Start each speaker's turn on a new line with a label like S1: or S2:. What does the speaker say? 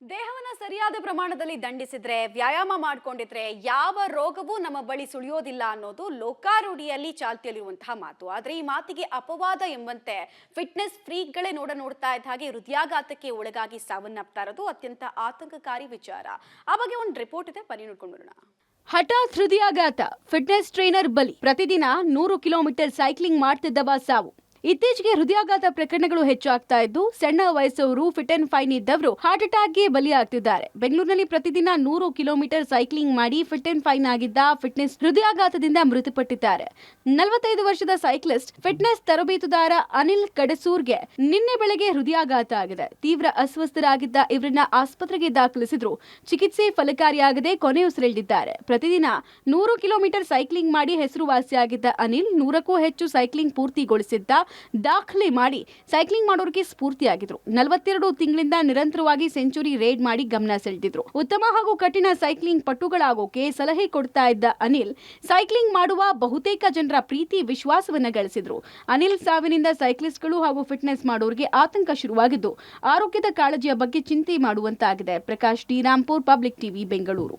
S1: ದೇಹವನ್ನ ಸರಿಯಾದ ಪ್ರಮಾಣದಲ್ಲಿ ದಂಡಿಸಿದ್ರೆ ವ್ಯಾಯಾಮ ಮಾಡ್ಕೊಂಡಿದ್ರೆ ಯಾವ ರೋಗವೂ ನಮ್ಮ ಬಳಿ ಸುಳಿಯೋದಿಲ್ಲ ಅನ್ನೋದು ಲೋಕಾರೂಢಿಯಲ್ಲಿ ಚಾಲ್ತಿಯಲ್ಲಿರುವಂತಹ ಮಾತು. ಆದ್ರೆ ಈ ಮಾತಿಗೆ ಅಪವಾದ ಎಂಬಂತೆ ಫಿಟ್ನೆಸ್ ಫ್ರೀಕ್ಗಳೇ ನೋಡ್ತಾ ಇದ್ದ ಹಾಗೆ ಹೃದಯಾಘಾತಕ್ಕೆ ಒಳಗಾಗಿ ಸಾವನ್ನಪ್ತಾ ಇರೋದು ಅತ್ಯಂತ ಆತಂಕಕಾರಿ ವಿಚಾರ. ಆ ಬಗ್ಗೆ ಒಂದು ರಿಪೋರ್ಟ್ ಇದೆ, ಬನ್ನಿ ನೋಡ್ಕೊಂಡು ಬರೋಣ. ಹಠಾತ್ ಹೃದಯಾಘಾತ, ಫಿಟ್ನೆಸ್ ಟ್ರೈನರ್ ಬಲಿ. ಪ್ರತಿದಿನ 100 ಕಿಲೋಮೀಟರ್ ಸೈಕ್ಲಿಂಗ್ ಮಾಡ್ತಿದ್ದವ ಸಾವು. ಇತ್ತೀಚೆಗೆ ಹೃದಯಾಘಾತ ಪ್ರಕರಣಗಳು ಹೆಚ್ಚಾಗ್ತಾ ಇದ್ದು, ಸಣ್ಣ ವಯಸ್ಸವರು ಫಿಟ್ ಅಂಡ್ ಫೈನ್ ಇದ್ದವರು ಹಾರ್ಟ್ ಅಟ್ಯಾಕ್ಗೆ ಬಲಿಯಾಗ್ತಿದ್ದಾರೆ. ಬೆಂಗಳೂರಿನಲ್ಲಿ ಪ್ರತಿದಿನ 100 ಕಿಲೋಮೀಟರ್ ಸೈಕ್ಲಿಂಗ್ ಮಾಡಿ ಫಿಟ್ ಅಂಡ್ ಫೈನ್ ಆಗಿದ್ದ ಫಿಟ್ನೆಸ್ ಹೃದಯಾಘಾತದಿಂದ ಮೃತಪಟ್ಟಿದ್ದಾರೆ. 45 ವರ್ಷದ ಸೈಕ್ಲಿಸ್ಟ್ ಫಿಟ್ನೆಸ್ ತರಬೇತುದಾರ ಅನಿಲ್ ಕಡಸೂರ್ಗೆ ನಿನ್ನೆ ಬೆಳಗ್ಗೆ ಹೃದಯಾಘಾತ ಆಗಿದೆ. ತೀವ್ರ ಅಸ್ವಸ್ಥರಾಗಿದ್ದ ಇವರನ್ನ ಆಸ್ಪತ್ರೆಗೆ ದಾಖಲಿಸಿದ್ರು. ಚಿಕಿತ್ಸೆ ಫಲಕಾರಿಯಾಗದೆ ಕೊನೆಯುಸಿರೆಳೆದಿದ್ದಾರೆ. ಪ್ರತಿದಿನ 100 ಕಿಲೋಮೀಟರ್ ಸೈಕ್ಲಿಂಗ್ ಮಾಡಿ ಹೆಸರುವಾಸಿಯಾಗಿದ್ದ ಅನಿಲ್ 100ಕ್ಕೂ ಹೆಚ್ಚು ಸೈಕ್ಲಿಂಗ್ ಪೂರ್ತಿಗೊಳಿಸಿದ್ದ ದಾಖಲೆ ಮಾಡಿ ಸೈಕ್ಲಿಂಗ್ ಮಾಡೋರಿಗೆ ಸ್ಫೂರ್ತಿಯಾಗಿದ್ರು. 42 ತಿಂಗಳಿಂದ ನಿರಂತರವಾಗಿ ಸೆಂಚುರಿ ರೇಡ್ ಮಾಡಿ ಗಮನ ಸೆಳೆದಿದ್ರು. ಉತ್ತಮ ಹಾಗೂ ಕಠಿಣ ಸೈಕ್ಲಿಂಗ್ ಪಟುಗಳಾಗೋಕೆ ಸಲಹೆ ಕೊಡ್ತಾ ಇದ್ದ ಅನಿಲ್ ಸೈಕ್ಲಿಂಗ್ ಮಾಡುವ ಬಹುತೇಕ ಜನರ ಪ್ರೀತಿ ವಿಶ್ವಾಸವನ್ನ ಗಳಿಸಿದ್ರು. ಅನಿಲ್ ಸಾವಿನಿಂದ ಸೈಕ್ಲಿಸ್ಟ್ಗಳು ಹಾಗೂ ಫಿಟ್ನೆಸ್ ಮಾಡೋರಿಗೆ ಆತಂಕ ಶುರುವಾಗಿದ್ದು, ಆರೋಗ್ಯದ ಕಾಳಜಿಯ ಬಗ್ಗೆ ಚಿಂತೆ ಮಾಡುವಂತಾಗಿದೆ. Prakash D Rampur, public TV, Bengaluru.